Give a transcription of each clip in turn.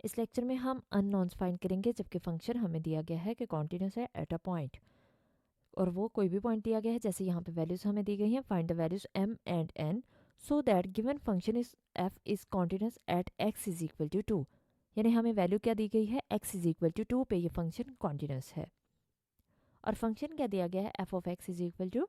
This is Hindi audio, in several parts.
इस लेक्चर में हम अननोन्स फाइंड करेंगे, जबकि फंक्शन हमें दिया गया है कि कॉन्टिन्यूस है एट अ पॉइंट, और वो कोई भी पॉइंट दिया गया है। जैसे यहाँ पे वैल्यूज हमें दी गई हैं, find the values m and n so that given function is f is continuous at x is equal to 2। यानी हमें वैल्यू क्या दी गई है, x इज इक्वल टू 2 पे ये फंक्शन कॉन्टिन्यूस है। और फंक्शन क्या दिया गया है, f of x is equal to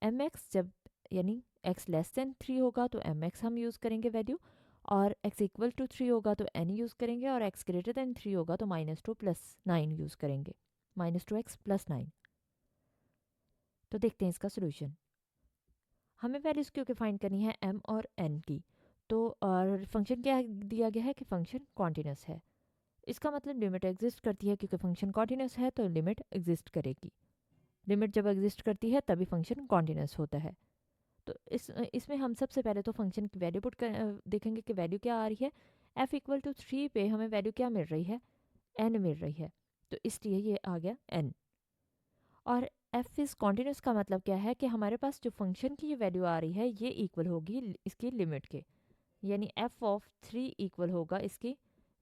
mx, जब यानी x लेस देन 3 होगा तो mx हम यूज़ करेंगे वैल्यू, और x इक्वल टू 3 होगा तो n यूज़ करेंगे, और x ग्रेटर देन 3 होगा तो -2 + 9 यूज़ करेंगे, -2x + 9। तो देखते हैं इसका सोल्यूशन। हमें वैल्यूज़ क्योंकि फाइंड करनी है m और n की, तो और फंक्शन क्या दिया गया है कि फंक्शन कॉन्टिन्यूस है। इसका मतलब लिमिट एग्जिस्ट करती है, क्योंकि फंक्शन कॉन्टिन्यूस है तो लिमिट एग्जिस्ट करेगी। लिमिट जब एग्जिस्ट करती है तभी फंक्शन कॉन्टिन्यूस होता है। तो इसमें हम सबसे पहले तो फंक्शन की वैल्यू पुट कर देखेंगे कि वैल्यू क्या आ रही है। f इक्वल टू 3 पे हमें वैल्यू क्या मिल रही है, n मिल रही है, तो इसलिए ये आ गया n। और f इज कॉन्टिन्यूस का मतलब क्या है कि हमारे पास जो फंक्शन की ये वैल्यू आ रही है ये इक्वल होगी इसकी लिमिट के, यानी f ऑफ 3 इक्वल होगा इसकी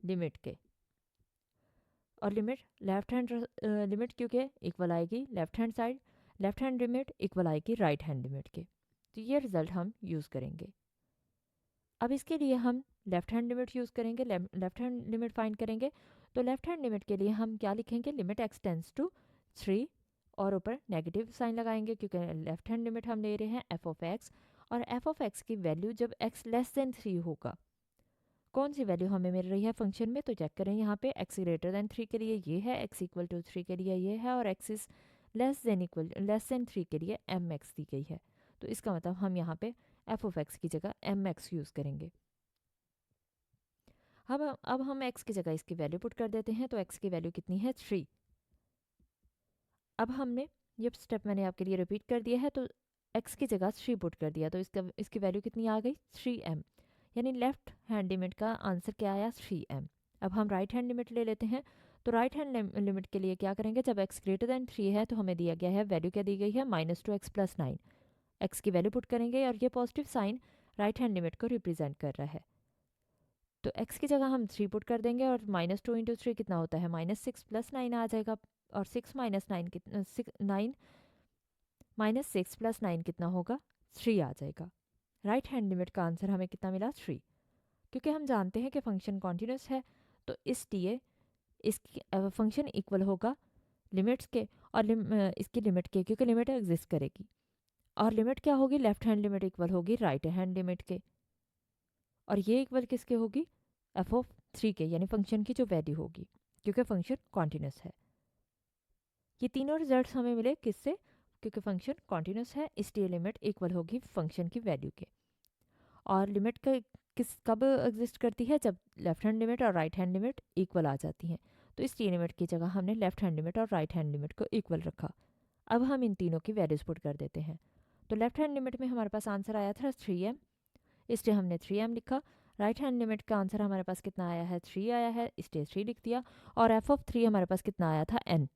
लिमिट के। और लिमिट लेफ्ट हैंड लिमिट क्योंकि इक्वल आएगी left hand side, left hand limit equal आएगी राइट हैंड लिमिट के। तो ये रिजल्ट हम यूज़ करेंगे। अब इसके लिए हम लेफ्ट हैंड लिमिट यूज़ करेंगे, लेफ्ट हैंड लिमिट फाइंड करेंगे। तो लेफ्ट हैंड लिमिट के लिए हम क्या लिखेंगे, लिमिट x टेंस टू 3, और ऊपर नेगेटिव साइन लगाएंगे क्योंकि लेफ्ट हैंड लिमिट हम ले रहे हैं f ऑफ x, और f ऑफ x की वैल्यू जब x लेस देन 3 होगा, कौन सी वैल्यू हमें मिल रही है फंक्शन में, तो चेक करें यहाँ पे x ग्रेटर देन 3 के लिए ये है, x इक्वल टू 3 के लिए ये है, और x इज लेस देन 3 के लिए mx दी गई है। तो इसका मतलब हम यहाँ पे f ऑफ x की जगह mx यूज़ करेंगे। अब हम x की जगह इसकी वैल्यू पुट कर देते हैं, तो x की वैल्यू कितनी है, 3। अब हमने ये स्टेप मैंने आपके लिए रिपीट कर दिया है, तो x की जगह 3 पुट कर दिया, तो इसकी वैल्यू कितनी आ गई, 3m। यानी लेफ्ट हैंड लिमिट का आंसर क्या आया, 3m। अब हम राइट हैंड लिमिट ले लेते हैं। तो राइट हैंड लिमिट के लिए क्या करेंगे, जब x ग्रेटर देन 3 है तो हमें दिया गया है, वैल्यू क्या दी गई है, -2x + 9। x की वैल्यू पुट करेंगे और ये positive sign right hand limit को रिप्रेजेंट कर रहा है। तो x की जगह हम 3 पुट कर देंगे, और -2 इंटू 3 कितना होता है, -6 + 9 आ जाएगा। और 6 - 9 कितना, 9 -6 + 9 कितना होगा, 3 आ जाएगा। राइट हैंड लिमिट का आंसर हमें कितना मिला, 3। क्योंकि हम जानते हैं कि फंक्शन कॉन्टिन्यूस है, तो इसलिए इसकी फंक्शन इक्वल होगा लिमिट्स के, और इसकी लिमिट के, क्योंकि लिमिट एग्जिस्ट करेगी। और लिमिट क्या होगी, लेफ्ट हैंड लिमिट इक्वल होगी राइट हैंड लिमिट के, और ये इक्वल किसके होगी, f ऑफ 3 के, यानी फंक्शन की जो वैल्यू होगी, क्योंकि फंक्शन कॉन्टिन्यूस है। ये तीनों रिजल्ट्स हमें मिले किससे, क्योंकि फंक्शन कॉन्टिन्यूस है, इसलिए लिमिट इक्वल होगी फंक्शन की वैल्यू के। और लिमिट का कब एग्जिस्ट करती है, जब लेफ्ट हैंड लिमिट और राइट हैंड लिमिट इक्वल आ जाती हैं। तो इसलिए लिमिट की जगह हमने लेफ्ट हैंड लिमिट और राइट हैंड लिमिट को इक्वल रखा। अब हम इन तीनों की वैल्यूज पुट कर देते हैं। तो लेफ्ट हैंड लिमिट में हमारे पास आंसर आया था 3m, इसलिए हमने 3m लिखा। राइट हैंड लिमिट का आंसर हमारे पास कितना आया है, 3 आया है, इसलिए 3 लिख दिया। और f ऑफ 3 हमारे पास कितना आया था, n।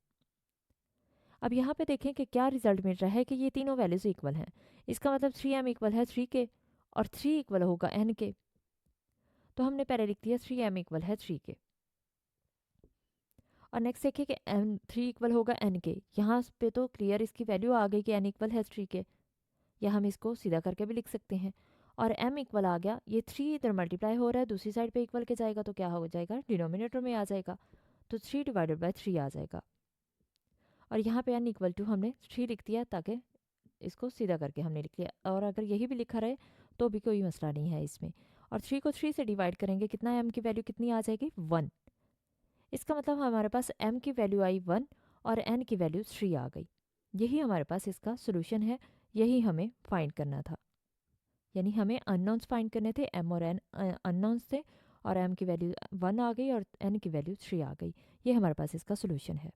अब यहाँ पे देखें कि क्या रिजल्ट मिल रहा है कि ये तीनों वैल्यूज इक्वल हैं। इसका मतलब 3m इक्वल है 3 के, और 3 इक्वल होगा n के। तो हमने पहले लिख दिया 3m इक्वल है 3 के। और नेक्स्ट देखिए कि n 3 इक्वल होगा n के। यहाँ पे तो क्लियर इसकी वैल्यू आ गई कि n इक्वल है 3 के, या हम इसको सीधा करके भी लिख सकते हैं। और m इक्वल आ गया, ये 3 इधर मल्टीप्लाई हो रहा है, दूसरी साइड पे इक्वल के जाएगा तो क्या हो जाएगा, डिनोमिनेटर में आ जाएगा, तो 3 डिवाइडेड बाय 3 आ जाएगा। और यहाँ पे n इक्वल टू हमने 3 लिख दिया, ताकि इसको सीधा करके हमने लिख लिया। और अगर यही भी लिखा रहे तो भी कोई मसला नहीं है इसमें। और 3 को 3 से डिवाइड करेंगे, कितना m की वैल्यू कितनी आ जाएगी, 1। इसका मतलब हमारे पास m की वैल्यू आई 1 और n की वैल्यू 3 आ गई। यही हमारे पास इसका सोल्यूशन है, यही हमें फाइंड करना था। यानी हमें अननोन्स फाइंड करने थे, m और n अननोन्स थे, और m की वैल्यू 1 आ गई और n की वैल्यू 3 आ गई। ये हमारे पास इसका सोल्यूशन है।